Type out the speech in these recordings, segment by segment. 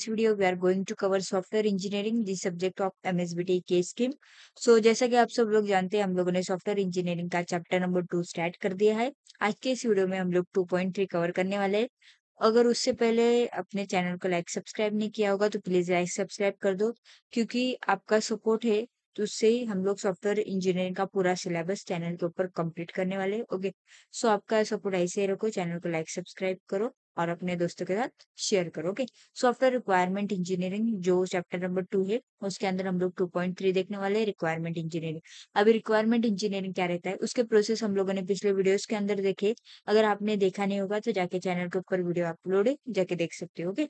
This video we are going to cover software engineering, the subject of MSBT K scheme. So जैसा कि आप सब लोग जानते हैं, हम लोगों ने सॉफ्टवेयर इंजीनियरिंग का चैप्टर नंबर 2 स्टार्ट कर दिया है। आज के इस वीडियो में हम लोग 2.3 कवर करने वाले हैं। अगर उससे पहले अपने चैनल को लाइक सब्सक्राइब नहीं किया होगा तो प्लीज लाइक सब्सक्राइब कर दो, क्योंकि आपका सपोर्ट है तो उससे ही हम लोग सॉफ्टवेयर इंजीनियरिंग का पूरा सिलेबस चैनल के ऊपर कंप्लीट करने वाले हैं। ओके, सो आपका सपोर्ट ऐसे ही रखो, चैनल को लाइक सब्सक्राइब करो और अपने दोस्तों के साथ शेयर करो। ओके, सॉफ्टवेयर रिक्वायरमेंट इंजीनियरिंग जो चैप्टर नंबर 2 है, उसके अंदर हम लोग 2.3 देखने वाले हैं, रिक्वायरमेंट इंजीनियरिंग। अभी रिक्वायरमेंट इंजीनियरिंग क्या रहता है, उसके प्रोसेस हम लोगों ने पिछले वीडियोस के अंदर देखे। अगर आपने देखा नहीं होगा तो जाके चैनल के ऊपर वीडियो अपलोड है, जाके देख सकते हो। Okay,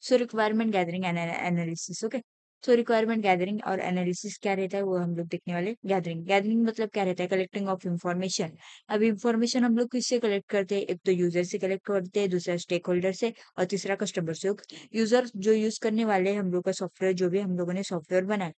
so requirement gathering and analysis. Okay, so requirement gathering और एनालिसिस क्या रहता है वो हम लोग देखने वाले। गैदरिंग गैदरिंग मतलब क्या रहता है, कलेक्टिंग ऑफ इंफॉर्मेशन। अब इंफॉर्मेशन हम लोग किससे कलेक्ट करते हैं, एक तो यूजर से कलेक्ट करते हैं, दूसरा स्टेक होल्डर से और तीसरा कस्टमर से। यूजर जो यूज करने वाले हैं हम लोग का सॉफ्टवेयर, जो भी हम लोगों ने सॉफ्टवेयर बनाया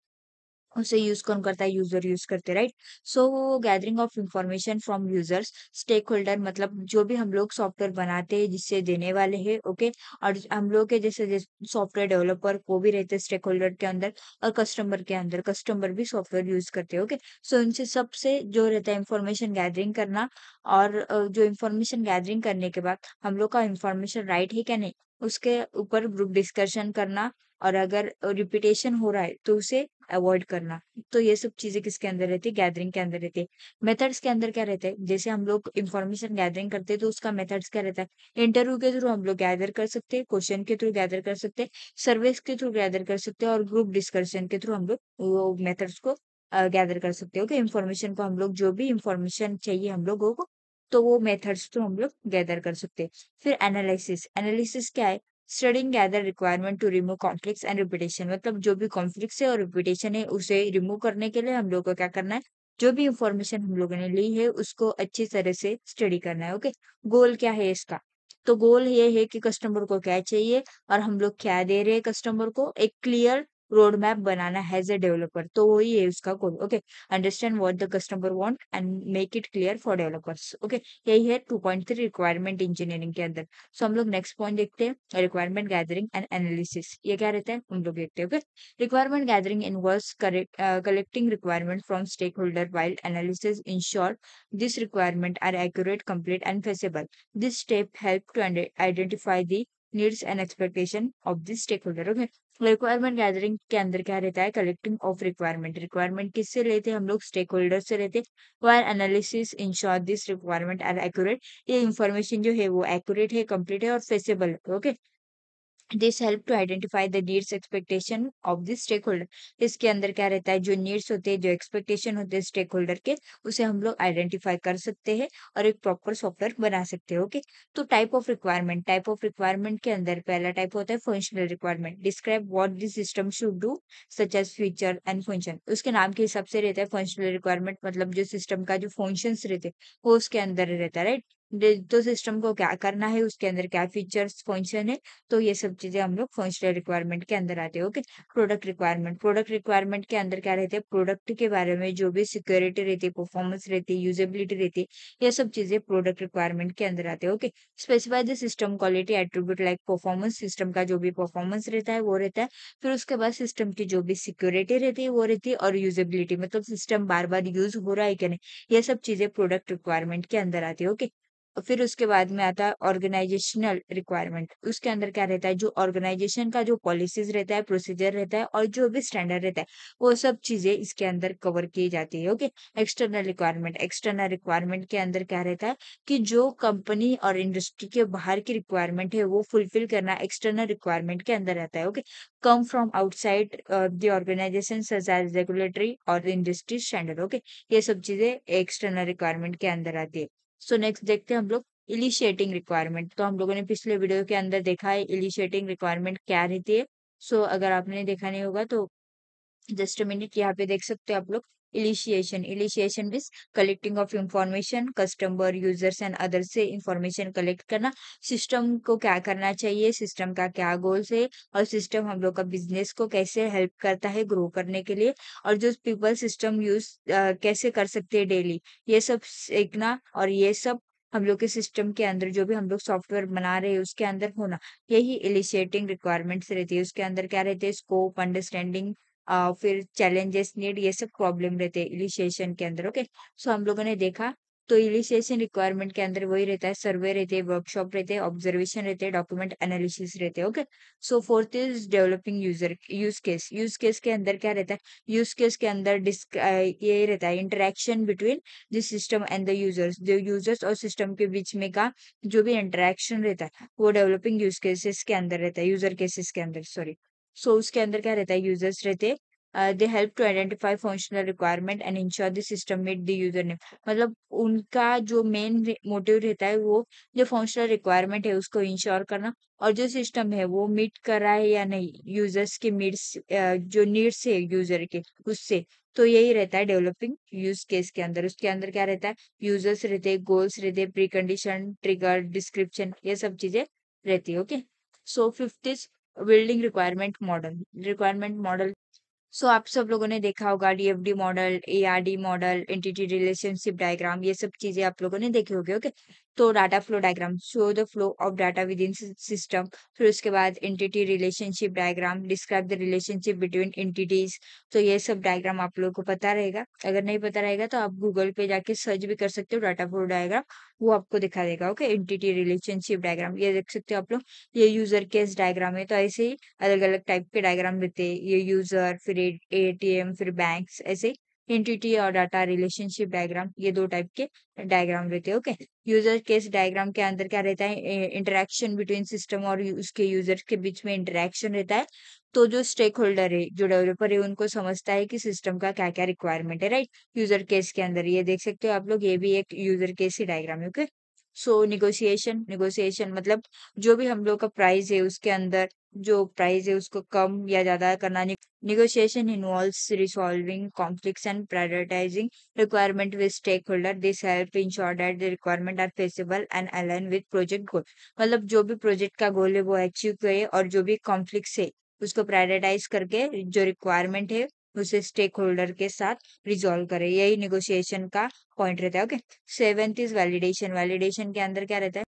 उसे यूज कौन करता है, यूजर यूज करते, right. So gathering of information from users, stakeholder मतलब जो भी हम लोग सॉफ्टवेयर बनाते हैं जिससे देने वाले हैं। ओके, और हम लोग के जैसे सॉफ्टवेयर डेवलपर को भी रहते हैं स्टेक होल्डर के अंदर, और कस्टमर के अंदर कस्टमर भी सॉफ्टवेयर यूज करते हैं। ओके, सो इनसे सबसे जो रहता है इंफॉर्मेशन गैदरिंग करना, और जो इंफॉर्मेशन गैदरिंग करने के बाद हम लोग का इंफॉर्मेशन राइट है क्या नहीं, उसके ऊपर ग्रुप डिस्कशन करना, और अगर रिपीटेशन हो रहा है तो उसे अवॉइड करना। तो ये सब चीजें किसके अंदर रहती है, गैदरिंग के अंदर रहती है। मेथड्स के अंदर क्या रहता है, जैसे हम लोग इंफॉर्मेशन गैदरिंग करते हैं तो उसका मेथड्स क्या रहता है, इंटरव्यू के थ्रू हम लोग गैदर कर सकते हैं, क्वेश्चन के थ्रू गैदर कर सकते हैं, सर्वेस के थ्रू गैदर कर सकते हैं, और ग्रुप डिस्कशन के थ्रू हम लोग वो मेथड्स को गैदर कर सकते हो। कि इंफॉर्मेशन को हम लोग जो भी इंफॉर्मेशन चाहिए हम लोगों को, तो वो मेथड्स थ्रू हम लोग गैदर कर सकते हैं। फिर एनालिसिस, एनालिसिस क्या है, studying gather requirement to remove conflicts and repetition. मतलब जो भी कॉन्फ्लिक्ट्स है और रिपीटेशन है उसे रिमूव करने के लिए हम लोग को क्या करना है, जो भी इंफॉर्मेशन हम लोगों ने ली है उसको अच्छी तरह से स्टडी करना है। ओके, गोल क्या है इसका, तो गोल ये है कि कस्टमर को क्या चाहिए और हम लोग क्या दे रहे हैं कस्टमर को, एक क्लियर रोड मैप बनाना है एज ए डेवलपर, तो वही है उसका goal. Okay, understand what the customer want and make it clear for developers. Okay, यही है 2.3 रिक्वायरमेंट इंजीनियरिंग के अंदर। सो हम लोग नेक्स्ट पॉइंट देखते हैं, रिक्वायरमेंट गैदरिंग एंड एनालिसिस। ये क्या रहता है हम लोग देखते हैं। Okay, requirement gathering involves collecting requirement from stakeholder, while analysis ensure this requirement are accurate, complete and feasible. This step help to identify the needs and expectation of the stakeholder. Okay, requirement gathering के अंदर क्या रहता है, collecting of requirement. Requirement किससे लेते हैं हम लोग, स्टेक होल्डर से लेते हैं। Wire analysis ensure this requirement are accurate, ये इंफॉर्मेशन जो है वो एक्यूरेट है, कंप्लीट है और फेसिबल है। Okay, this help to identify the needs expectation of this stakeholder. इसके अंदर क्या रहता है, जो नीड्स होते हैं, जो एक्सपेक्टेशन होते हैं स्टेक होल्डर के, उसे हम लोग आइडेंटिफाई कर सकते हैं और एक प्रॉपर सॉफ्टवेयर बना सकते हैं। ओके, तो type of requirement, type of requirement के अंदर पहला टाइप होता है functional requirement, describe what this system should do such as feature and function. उसके नाम के हिसाब से रहता है फंक्शनल रिक्वायरमेंट, मतलब जो सिस्टम का जो फंक्शंस रहते हैं वो उसके अंदर रहता है, राइट। तो सिस्टम को क्या करना है, उसके अंदर क्या फीचर्स फंक्शन है, तो ये सब चीजें हम लोग फंक्शनल रिक्वायरमेंट के अंदर आते हैं। Okay, product requirement, product requirement के अंदर क्या रहते हैं, प्रोडक्ट के बारे में जो भी सिक्योरिटी रहती है, परफॉर्मेंस रहती है, यूजेबिलिटी रहती है, ये सब चीजें प्रोडक्ट रिक्वायरमेंट के अंदर आते हैं। Okay, specify the system quality attribute like performance, system का जो भी परफॉर्मेंस रहता है वो रहता है। फिर उसके बाद सिस्टम की जो भी सिक्योरिटी रहती है वो रहती है, और यूजेबिलिटी मतलब सिस्टम बार बार यूज हो रहा है कि नहीं, ये सब चीजें प्रोडक्ट रिक्वायरमेंट के अंदर आती है। ओके, फिर उसके बाद में आता है ऑर्गेनाइजेशनल रिक्वायरमेंट। उसके अंदर क्या रहता है, जो ऑर्गेनाइजेशन का जो पॉलिसीज रहता है, प्रोसीजर रहता है और जो भी स्टैंडर्ड रहता है, वो सब चीजें इसके अंदर कवर की जाती है। Okay, external requirement, external requirement के अंदर क्या रहता है कि जो कंपनी और इंडस्ट्री के बाहर की रिक्वायरमेंट है वो फुलफिल करना एक्सटर्नल रिक्वायरमेंट के अंदर रहता है। Okay, come from outside the organisation such as regulatory और इंडस्ट्री स्टैंडर्ड। ओके, ये सब चीजें एक्सटर्नल रिक्वायरमेंट के अंदर आती है। सो नेक्स्ट देखते हैं हम लोग इनिशिएटिंग रिक्वायरमेंट। तो हम लोगों ने पिछले वीडियो के अंदर देखा है इनिशिएटिंग रिक्वायरमेंट क्या रहती है। सो अगर आपने देखा नहीं होगा तो जस्ट अ मिनट, यहाँ पे देख सकते हो आप लोग। Initiation, initiation means collecting of information, customer users and other से इंफॉर्मेशन कलेक्ट करना। सिस्टम को क्या करना चाहिए, सिस्टम का क्या गोल्स है, और सिस्टम हम लोग का बिजनेस को कैसे हेल्प करता है ग्रो करने के लिए, और जो पीपल सिस्टम यूज कैसे कर सकते हैं डेली, ये सब सीखना। और ये सब हम लोग के सिस्टम के अंदर जो भी हम लोग सॉफ्टवेयर बना रहे हैं उसके अंदर होना, यही इनिशिएटिंग रिक्वायरमेंट्स रहती है। उसके अंदर क्या रहते हैं, स्कोप, अंडरस्टैंडिंग, फिर चैलेंजेस, नीड, ये सब प्रॉब्लम रहते हैं इनिशिएशन के अंदर। ओके, सो हम लोगों ने देखा तो इनिशिएशन रिक्वायरमेंट के अंदर वही रहता है, सर्वे रहते हैं, वर्कशॉप रहते हैं, ऑब्जर्वेशन रहते हैं, डॉक्यूमेंट एनालिसिस रहते हैं। Okay, so fourth is developing user use case. Use case के अंदर क्या रहता है, यूज केस के अंदर ये रहता है interaction between the system and the users, जो यूजर्स और सिस्टम के बीच में का जो भी इंटरेक्शन रहता है वो डेवलपिंग यूज केसेस के अंदर रहता है, यूजर केसेस के अंदर, सॉरी। सो उसके अंदर क्या रहता है, यूजर्स रहते हैं, they help to identify functional requirement and ensure the system meet the user name. मतलब उनका जो मेन मोटिव रहता है वो जो फंक्शनल रिक्वायरमेंट है उसको इंश्योर करना, और जो सिस्टम है वो मीट कर रहा है या नहीं यूजर्स के नीड्स, जो नीड्स है यूजर के उससे। तो यही रहता है डेवलपिंग यूज केस के अंदर। उसके अंदर क्या रहता है, यूजर्स रहते हैं, गोल्स रहते हैं, प्री कंडीशन, ट्रिगर, डिस्क्रिप्शन, ये सब चीजें रहती है। Okay, so fifth is building requirement model. So आप सब लोगों ने देखा होगा DFD model, ARD model, entity relationship diagram, ये सब चीजें आप लोगों ने देखी होगी। ओके, तो data flow diagram show the flow of data with in system. फिर उसके बाद entity relationship diagram describe the relationship between entities. तो ये सब डायग्राम आप लोगों को पता रहेगा, अगर नहीं पता रहेगा तो आप गूगल पे जाके सर्च भी कर सकते हो डाटा फ्लो डायग्राम, वो आपको दिखा देगा। ओके, एंटिटी रिलेशनशिप डायग्राम ये देख सकते हो आप लोग। ये यूजर केस डायग्राम है, तो ऐसे ही अलग अलग टाइप के डायग्राम रहते हैं, ये यूजर, फिर एटीएम, फिर बैंक्स, ऐसे एंटिटी और डाटा रिलेशनशिप डायग्राम, ये दो टाइप के डायग्राम रहते हैं। ओके, यूजर केस डायग्राम के अंदर क्या रहता है, इंटरेक्शन बिटवीन सिस्टम और उसके यूजर के बीच में इंटरेक्शन रहता है। तो जो स्टेक होल्डर है, जो डेवलपर है, उनको समझता है कि सिस्टम का क्या क्या रिक्वायरमेंट है, राइट। यूजर केस के अंदर ये देख सकते हो आप लोग, ये भी एक यूजर केस ही डायग्राम है। ओके, सो निगोशिएशन मतलब जो भी हम लोग का प्राइस है उसके अंदर जो प्राइस है उसको कम या ज्यादा करना। Negotiation involves resolving conflicts and prioritizing requirement with stakeholder. This help ensure that the requirement are feasible and align with project goal. मतलब जो भी प्रोजेक्ट का गोल है वो अचीव करे, और जो भी कॉन्फ्लिक्ट्स है उसको प्रायोरिटाइज करके जो रिक्वायरमेंट है उसे स्टेक होल्डर के साथ रिजॉल्व करे, यही निगोशिएशन का पॉइंट रहता है। Okay, seventh is validation. Validation के अंदर क्या रहता है,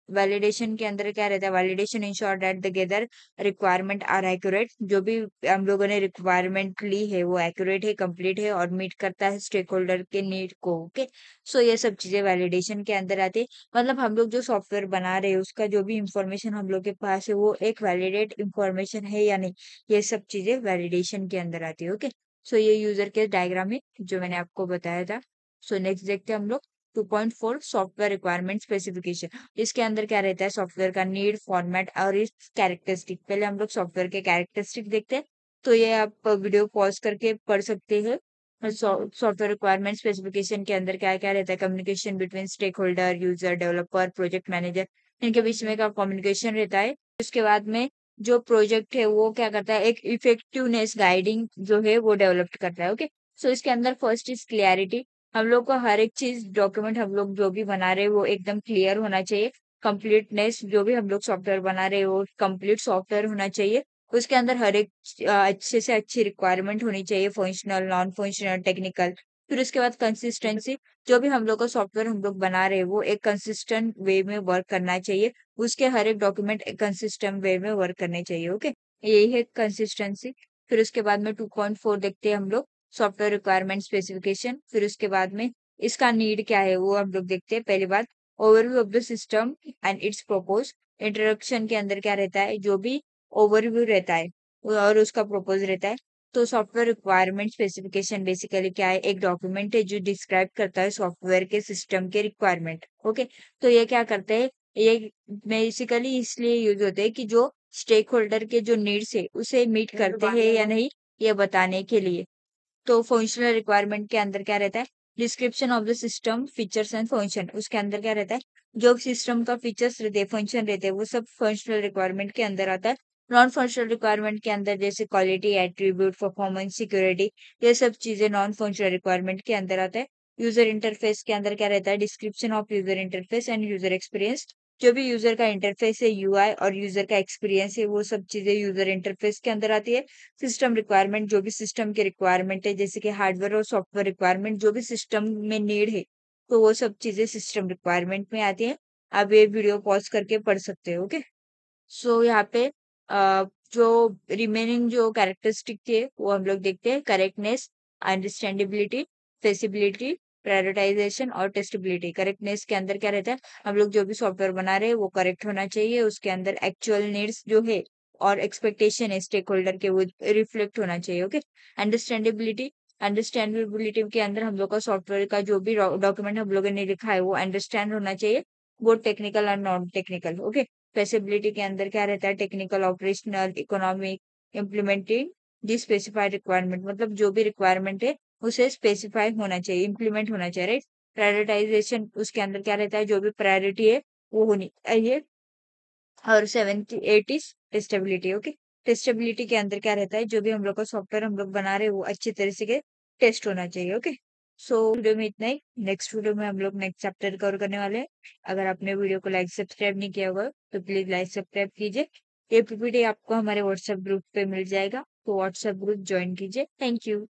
वैलिडेशन के अंदर क्या रहता है, validation ensure that the gather requirement are accurate. जो भी हम लोगों ने रिक्वायरमेंट ली है वो एक्यूरेट है, कंप्लीट है और मीट करता है स्टेक होल्डर के नीड को। ओके, सो ये सब चीजें वैलिडेशन के अंदर आती है। मतलब हम लोग जो सॉफ्टवेयर बना रहे हैं उसका जो भी इंफॉर्मेशन हम लोग के पास है वो एक वैलिडेट इंफॉर्मेशन है या नहीं, ये सब चीजें वैलिडेशन के अंदर आती है। ओके, सो ये यूजर के डायग्राम है जो मैंने आपको बताया था। सो नेक्स्ट देखते हैं हम लोग 2.4 सॉफ्टवेयर रिक्वायरमेंट स्पेसिफिकेशन। इसके अंदर क्या रहता है, सॉफ्टवेयर का नीड, फॉर्मेट और इस कैरेक्टरिस्टिक। पहले हम लोग सॉफ्टवेयर के कैरेक्टरिस्टिक देखते हैं, तो ये आप वीडियो पॉज करके पढ़ सकते हैं। सॉफ्टवेयर रिक्वायरमेंट स्पेसिफिकेशन के अंदर क्या क्या रहता है, communication between stakeholder, user, developer, project manager, इनके बीच में का कम्युनिकेशन रहता है। उसके बाद में जो प्रोजेक्ट है वो क्या करता है, एक इफेक्टिवनेस गाइडिंग जो है वो डेवलप करता है। ओके, सो इसके अंदर फर्स्ट इज क्लियरिटी। हम लोग को हर एक चीज डॉक्यूमेंट हम लोग जो भी बना रहे हैं वो एकदम क्लियर होना चाहिए। कंप्लीटनेस, जो भी हम लोग सॉफ्टवेयर बना रहे हैं वो कंप्लीट सॉफ्टवेयर होना चाहिए। उसके अंदर हर एक अच्छे से अच्छी रिक्वायरमेंट होनी चाहिए, फंक्शनल, नॉन फंक्शनल, टेक्निकल। फिर उसके बाद कंसिस्टेंसी, जो भी हम लोग का सॉफ्टवेयर हम लोग बना रहे हैं वो एक कंसिस्टेंट वे में वर्क करना चाहिए, उसके हर एक डॉक्यूमेंट एक कंसिस्टेंट वे में वर्क करने चाहिए। ओके, यही है कंसिस्टेंसी। फिर उसके बाद में 2.4 देखते हैं हम लोग, सॉफ्टवेयर रिक्वायरमेंट स्पेसिफिकेशन। फिर उसके बाद में इसका नीड क्या है वो हम लोग देखते हैं। पहली बात, overview of the system and it's propose. Introduction के अंदर क्या रहता है, जो भी ओवरव्यू रहता है और उसका प्रोपोज रहता है। तो सॉफ्टवेयर रिक्वायरमेंट स्पेसिफिकेशन बेसिकली क्या है, एक डॉक्यूमेंट है जो डिस्क्राइब करता है सॉफ्टवेयर के सिस्टम के रिक्वायरमेंट। ओके, तो ये क्या करते हैं, ये बेसिकली इसलिए यूज होते हैं कि जो स्टेक होल्डर के जो नीड्स है उसे मीट करते हैं या नहीं, ये बताने के लिए। तो फंक्शनल रिक्वायरमेंट के अंदर क्या रहता है, description of the system features and function. उसके अंदर क्या रहता है, जो सिस्टम का फीचर्स रहते हैं, फंक्शन रहते हैं, वो सब फंक्शनल रिक्वायरमेंट के अंदर आता है। नॉन फंक्शनल रिक्वायरमेंट के अंदर जैसे क्वालिटी, एट्रीब्यूट, परफॉर्मेंस, सिक्योरिटी, ये सब चीजें नॉन फंक्शनल रिक्वायरमेंट के अंदर आता है। यूजर इंटरफेस के अंदर क्या रहता है, description of user interface and user experience. जो भी यूजर का इंटरफेस है, यूआई और यूजर का एक्सपीरियंस है, वो सब चीजें यूजर इंटरफेस के अंदर आती है। सिस्टम रिक्वायरमेंट, जो भी सिस्टम की रिक्वायरमेंट है, जैसे कि हार्डवेयर और सॉफ्टवेयर रिक्वायरमेंट, जो भी सिस्टम में नीड है तो वो सब चीजें सिस्टम रिक्वायरमेंट में आती है। आप ये वीडियो पॉज करके पढ़ सकते हो। ओके, सो यहाँ पे जो रिमेनिंग जो कैरेक्टरिस्टिक थे वो हम लोग देखते हैं। करेक्टनेस, अंडरस्टैंडेबिलिटी, फेसिबिलिटी, प्रायोरिटाइजेशन और टेस्टेबिलिटी। करेक्टनेस के अंदर क्या रहता है, हम लोग जो भी सॉफ्टवेयर बना रहे हैं वो करेक्ट होना चाहिए, उसके अंदर एक्चुअल नीड्स जो है और एक्सपेक्टेशन है स्टेक होल्डर के वो रिफ्लेक्ट होना चाहिए। ओके, अंडरस्टैंडेबिलिटी, अंडरस्टैंडेबिलिटी के अंदर हम लोग का सॉफ्टवेयर का जो भी डॉक्यूमेंट हम लोगों ने लिखा है वो अंडरस्टैंड होना चाहिए, वो टेक्निकल और नॉन टेक्निकल। ओके, फेसिबिलिटी के अंदर क्या रहता है, टेक्निकल, ऑपरेशनल, इकोनॉमिक, इम्प्लीमेंटिंग दी स्पेसिफाइड रिक्वायरमेंट, मतलब जो भी रिक्वायरमेंट है उसे स्पेसिफाई होना चाहिए, इम्प्लीमेंट होना चाहिए, राइट। प्रायोरिटाइजेशन, उसके अंदर क्या रहता है, जो भी प्रायोरिटी है वो होनी चाहिए। और 78 इज टेस्टेबिलिटी। ओके, टेस्टेबिलिटी के अंदर क्या रहता है, जो भी हम लोग का सॉफ्टवेयर हम लोग बना रहे हैं वो अच्छी तरह से टेस्ट होना चाहिए। ओके, सो वीडियो में इतना ही। नेक्स्ट वीडियो में हम लोग नेक्स्ट चैप्टर कवर करने वाले हैं। अगर आपने वीडियो को लाइक सब्सक्राइब नहीं किया होगा तो प्लीज लाइक सब्सक्राइब कीजिए। ये पीपीटी आपको हमारे व्हाट्सएप ग्रुप पे मिल जाएगा, तो व्हाट्सएप ग्रुप ज्वाइन कीजिए। Thank you.